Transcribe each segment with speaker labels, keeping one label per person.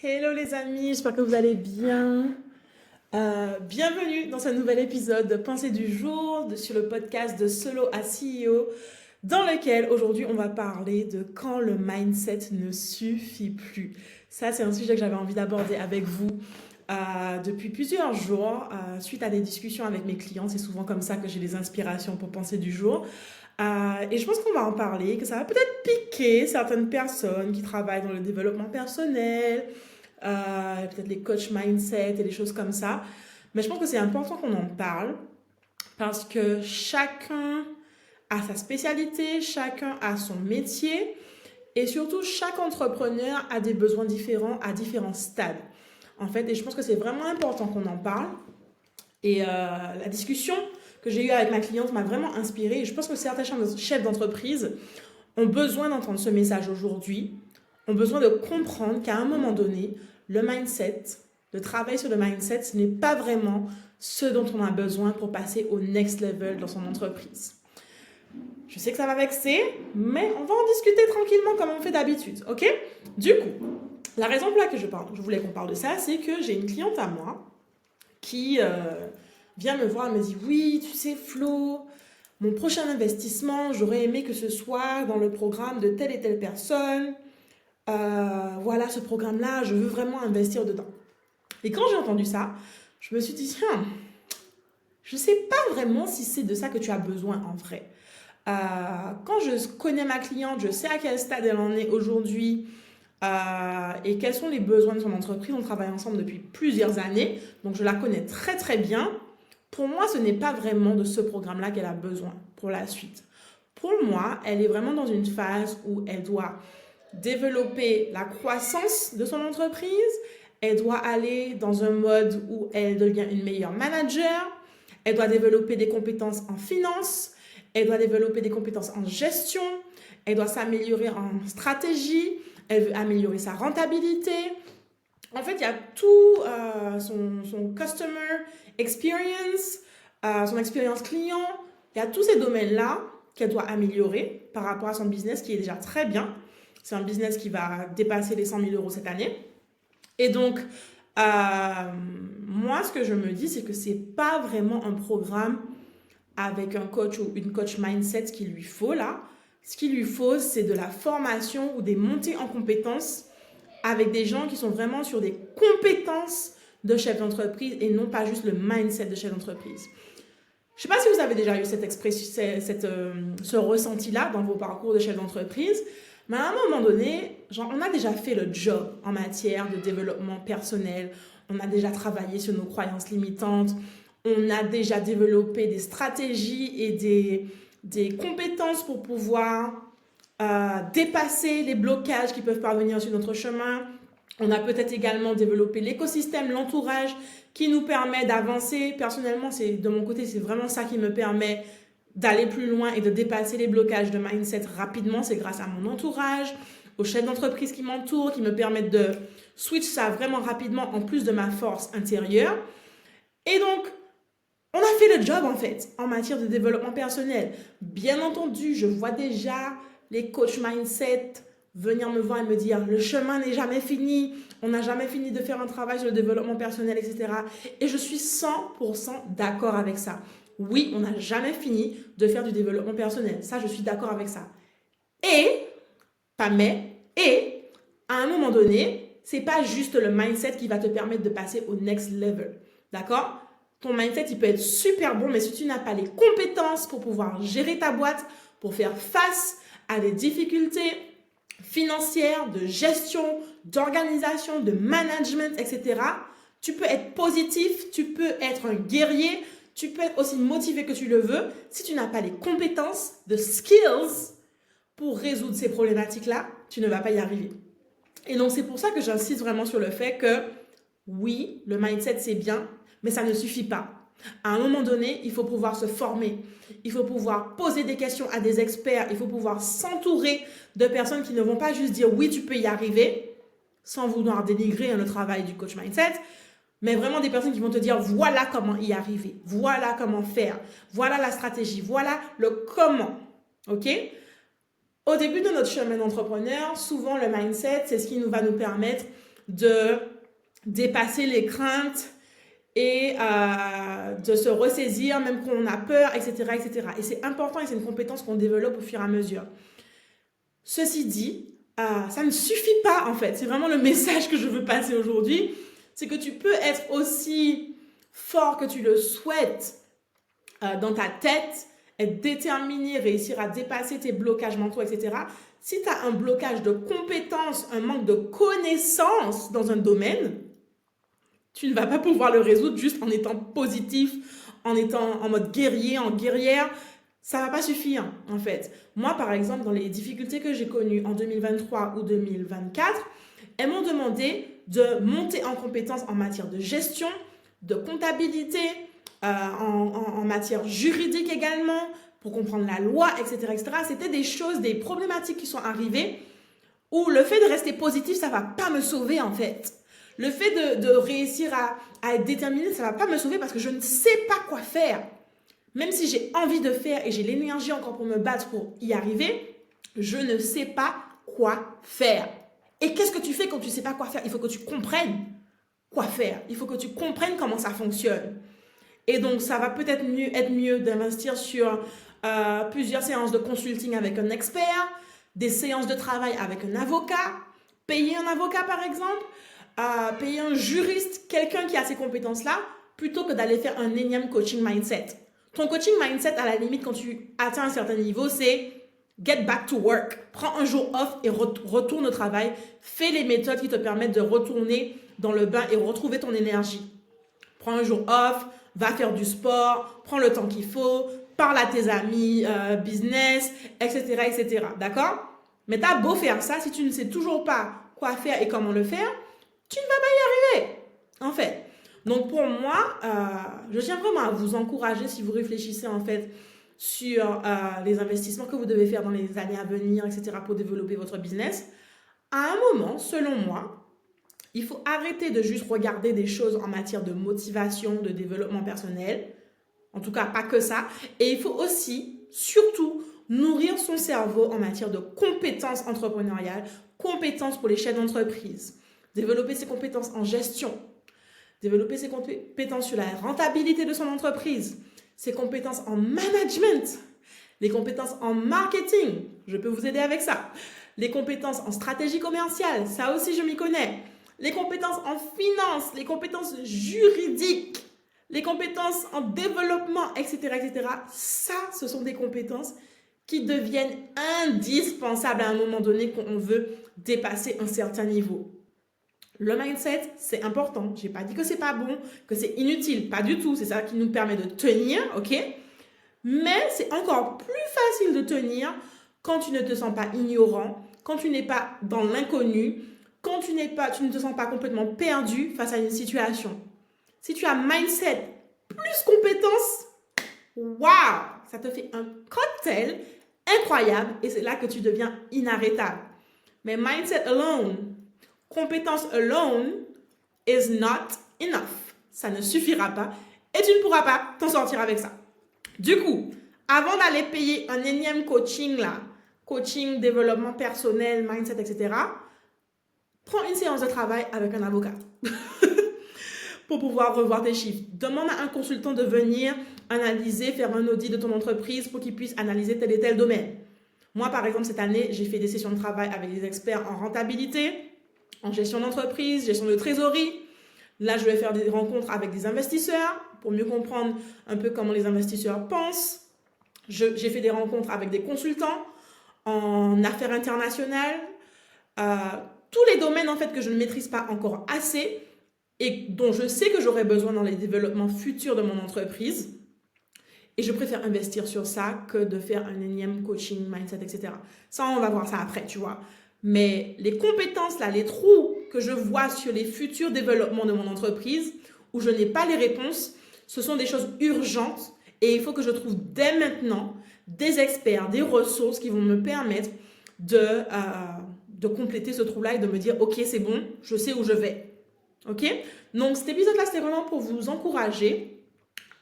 Speaker 1: Hello les amis, j'espère que vous allez bien. Bienvenue dans ce nouvel épisode de Pensée du jour sur le podcast de Solo à CEO dans lequel aujourd'hui on va parler de quand le mindset ne suffit plus. Ça c'est un sujet que j'avais envie d'aborder avec vous depuis plusieurs jours suite à des discussions avec mes clients. C'est souvent comme ça que j'ai les inspirations pour Pensée du jour. Et je pense qu'on va en parler, que ça va peut-être piquer certaines personnes qui travaillent dans le développement personnel, peut-être les coach mindset et des choses comme ça. Mais je pense que c'est important qu'on en parle parce que chacun a sa spécialité, chacun a son métier et surtout chaque entrepreneur a des besoins différents à différents stades. En fait, et je pense que c'est vraiment important qu'on en parle. Et la discussion que j'ai eue avec ma cliente m'a vraiment inspirée. Et je pense que certains chefs d'entreprise ont besoin d'entendre ce message aujourd'hui, ont besoin de comprendre qu'à un moment donné, le mindset, le travail sur le mindset, ce n'est pas vraiment ce dont on a besoin pour passer au next level dans son entreprise. Je sais que ça va vexer, mais on va en discuter tranquillement comme on fait d'habitude, ok? Du coup, la raison pour laquelle je voulais qu'on parle de ça, c'est que j'ai une cliente à moi qui vient me voir et me dit « Oui, tu sais Flo, mon prochain investissement, j'aurais aimé que ce soit dans le programme de telle et telle personne. Voilà, ce programme-là, je veux vraiment investir dedans. » Et quand j'ai entendu ça, je me suis dit, tiens, je ne sais pas vraiment si c'est de ça que tu as besoin en vrai. Quand je connais ma cliente, je sais à quel stade elle en est aujourd'hui et quels sont les besoins de son entreprise. On travaille ensemble depuis plusieurs années, donc je la connais très très bien. Pour moi, ce n'est pas vraiment de ce programme-là qu'elle a besoin pour la suite. Pour moi, elle est vraiment dans une phase où elle doit développer la croissance de son entreprise, elle doit aller dans un mode où elle devient une meilleure manager, elle doit développer des compétences en finance, elle doit développer des compétences en gestion, elle doit s'améliorer en stratégie, elle veut améliorer sa rentabilité. En fait, il y a tout son customer experience, son expérience client, il y a tous ces domaines-là qu'elle doit améliorer par rapport à son business qui est déjà très bien. C'est un business qui va dépasser les 100 000 euros cette année. Et donc, moi, ce que je me dis, c'est que c'est pas vraiment un programme avec un coach ou une coach mindset qu'il lui faut là. Ce qu'il lui faut, c'est de la formation ou des montées en compétences avec des gens qui sont vraiment sur des compétences de chef d'entreprise et non pas juste le mindset de chef d'entreprise. Je ne sais pas si vous avez déjà eu cette expression, ce ressenti-là dans vos parcours de chef d'entreprise, mais à un moment donné, genre, on a déjà fait le job en matière de développement personnel, on a déjà travaillé sur nos croyances limitantes, on a déjà développé des stratégies et des compétences pour pouvoir dépasser les blocages qui peuvent parvenir sur notre chemin. On a peut-être également développé l'écosystème, l'entourage qui nous permet d'avancer. Personnellement, de mon côté, c'est vraiment ça qui me permet d'aller plus loin et de dépasser les blocages de mindset rapidement. C'est grâce à mon entourage, aux chefs d'entreprise qui m'entourent, qui me permettent de switch ça vraiment rapidement en plus de ma force intérieure. Et donc, on a fait le job en fait en matière de développement personnel. Bien entendu, je vois déjà les coachs mindset venir me voir et me dire le chemin n'est jamais fini, on n'a jamais fini de faire un travail sur le développement personnel, etc. Et je suis 100% d'accord avec ça. Oui, on n'a jamais fini de faire du développement personnel. Ça, je suis d'accord avec ça. Et, pas mais, et, à un moment donné, c'est pas juste le mindset qui va te permettre de passer au next level. D'accord? Ton mindset, il peut être super bon, mais si tu n'as pas les compétences pour pouvoir gérer ta boîte, pour faire face à des difficultés financières, de gestion, d'organisation, de management, etc., tu peux être positif, tu peux être un guerrier, tu peux être aussi motivé que tu le veux. Si tu n'as pas les compétences, de skills pour résoudre ces problématiques-là, tu ne vas pas y arriver. Et donc, c'est pour ça que j'insiste vraiment sur le fait que oui, le mindset, c'est bien, mais ça ne suffit pas. À un moment donné, il faut pouvoir se former. Il faut pouvoir poser des questions à des experts. Il faut pouvoir s'entourer de personnes qui ne vont pas juste dire oui, tu peux y arriver, sans vouloir dénigrer le travail du coach mindset, mais vraiment des personnes qui vont te dire voilà comment y arriver, voilà comment faire, voilà la stratégie, voilà le comment. Ok? Au début de notre chemin d'entrepreneur, souvent le mindset, c'est ce qui va nous permettre de dépasser les craintes et de se ressaisir même quand on a peur, etc., etc. Et c'est important et c'est une compétence qu'on développe au fur et à mesure. Ceci dit, ça ne suffit pas en fait. C'est vraiment le message que je veux passer aujourd'hui. C'est que tu peux être aussi fort que tu le souhaites dans ta tête, être déterminé, réussir à dépasser tes blocages mentaux, etc. Si tu as un blocage de compétences, un manque de connaissances dans un domaine, tu ne vas pas pouvoir le résoudre juste en étant positif, en étant en mode guerrier, en guerrière. Ça ne va pas suffire, en fait. Moi, par exemple, dans les difficultés que j'ai connues en 2023 ou 2024, elles m'ont demandé de monter en compétences en matière de gestion, de comptabilité, en matière juridique également, pour comprendre la loi, etc., etc. C'était des choses, des problématiques qui sont arrivées où le fait de rester positif, ça ne va pas me sauver, en fait. Le fait de réussir à être déterminé, ça ne va pas me sauver parce que je ne sais pas quoi faire. Même si j'ai envie de faire et j'ai l'énergie encore pour me battre pour y arriver, je ne sais pas quoi faire. Et qu'est-ce que tu fais quand tu ne sais pas quoi faire? Il faut que tu comprennes quoi faire. Il faut que tu comprennes comment ça fonctionne. Et donc, ça va peut-être être mieux d'investir sur plusieurs séances de consulting avec un expert, des séances de travail avec un avocat, payer un avocat par exemple, payer un juriste, quelqu'un qui a ces compétences-là, plutôt que d'aller faire un énième coaching mindset. Ton coaching mindset, à la limite, quand tu atteins un certain niveau, c'est get back to work. Prends un jour off et retourne au travail. Fais les méthodes qui te permettent de retourner dans le bain et retrouver ton énergie. Prends un jour off, va faire du sport, prends le temps qu'il faut, parle à tes amis, business, etc., etc. D'accord? Mais t'as beau faire ça, si tu ne sais toujours pas quoi faire et comment le faire, tu ne vas pas y arriver, en fait. Donc pour moi, je tiens vraiment à vous encourager si vous réfléchissez en fait sur les investissements que vous devez faire dans les années à venir, etc. pour développer votre business. À un moment, selon moi, il faut arrêter de juste regarder des choses en matière de motivation, de développement personnel. En tout cas, pas que ça. Et il faut aussi, surtout, nourrir son cerveau en matière de compétences entrepreneuriales, compétences pour les chefs d'entreprise. Développer ses compétences en gestion, développer ses compétences sur la rentabilité de son entreprise, ses compétences en management, les compétences en marketing, je peux vous aider avec ça, les compétences en stratégie commerciale, ça aussi je m'y connais, les compétences en finance, les compétences juridiques, les compétences en développement, etc., etc. Ça, ce sont des compétences qui deviennent indispensables à un moment donné quand on veut dépasser un certain niveau. Le mindset, c'est important. Je n'ai pas dit que c'est pas bon, que c'est inutile. Pas du tout. C'est ça qui nous permet de tenir, ok? Mais c'est encore plus facile de tenir quand tu ne te sens pas ignorant, quand tu n'es pas dans l'inconnu, quand tu ne te sens pas complètement perdu face à une situation. Si tu as mindset plus compétence, waouh, ça te fait un cocktail incroyable et c'est là que tu deviens inarrêtable. Mais mindset alone, compétence alone is not enough. Ça ne suffira pas et tu ne pourras pas t'en sortir avec ça. Du coup, avant d'aller payer un énième coaching là, coaching, développement personnel, mindset, etc., prends une séance de travail avec un avocat pour pouvoir revoir tes chiffres. Demande à un consultant de venir analyser, faire un audit de ton entreprise pour qu'il puisse analyser tel et tel domaine. Moi, par exemple, cette année, j'ai fait des sessions de travail avec des experts en rentabilité, en gestion d'entreprise, gestion de trésorerie. Là, je vais faire des rencontres avec des investisseurs pour mieux comprendre un peu comment les investisseurs pensent. J'ai fait des rencontres avec des consultants en affaires internationales. Tous les domaines en fait que je ne maîtrise pas encore assez et dont je sais que j'aurai besoin dans les développements futurs de mon entreprise. Et je préfère investir sur ça que de faire un énième coaching, mindset, etc. Ça, on va voir ça après, tu vois. Mais les compétences, là, les trous que je vois sur les futurs développements de mon entreprise, où je n'ai pas les réponses, ce sont des choses urgentes et il faut que je trouve dès maintenant des experts, des ressources qui vont me permettre de compléter ce trou-là et de me dire « Ok, c'est bon, je sais où je vais. » Ok? Donc, cet épisode-là, c'était vraiment pour vous encourager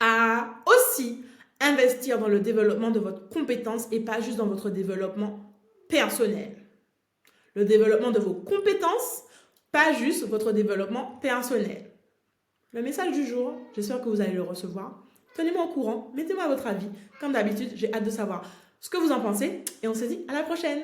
Speaker 1: à aussi investir dans le développement de votre compétence et pas juste dans votre développement personnel. Le développement de vos compétences pas juste votre développement personnel. Le message du jour, j'espère que vous allez le recevoir. Tenez-moi au courant, mettez-moi votre avis. Comme d'habitude, j'ai hâte de savoir ce que vous en pensez et on se dit à la prochaine.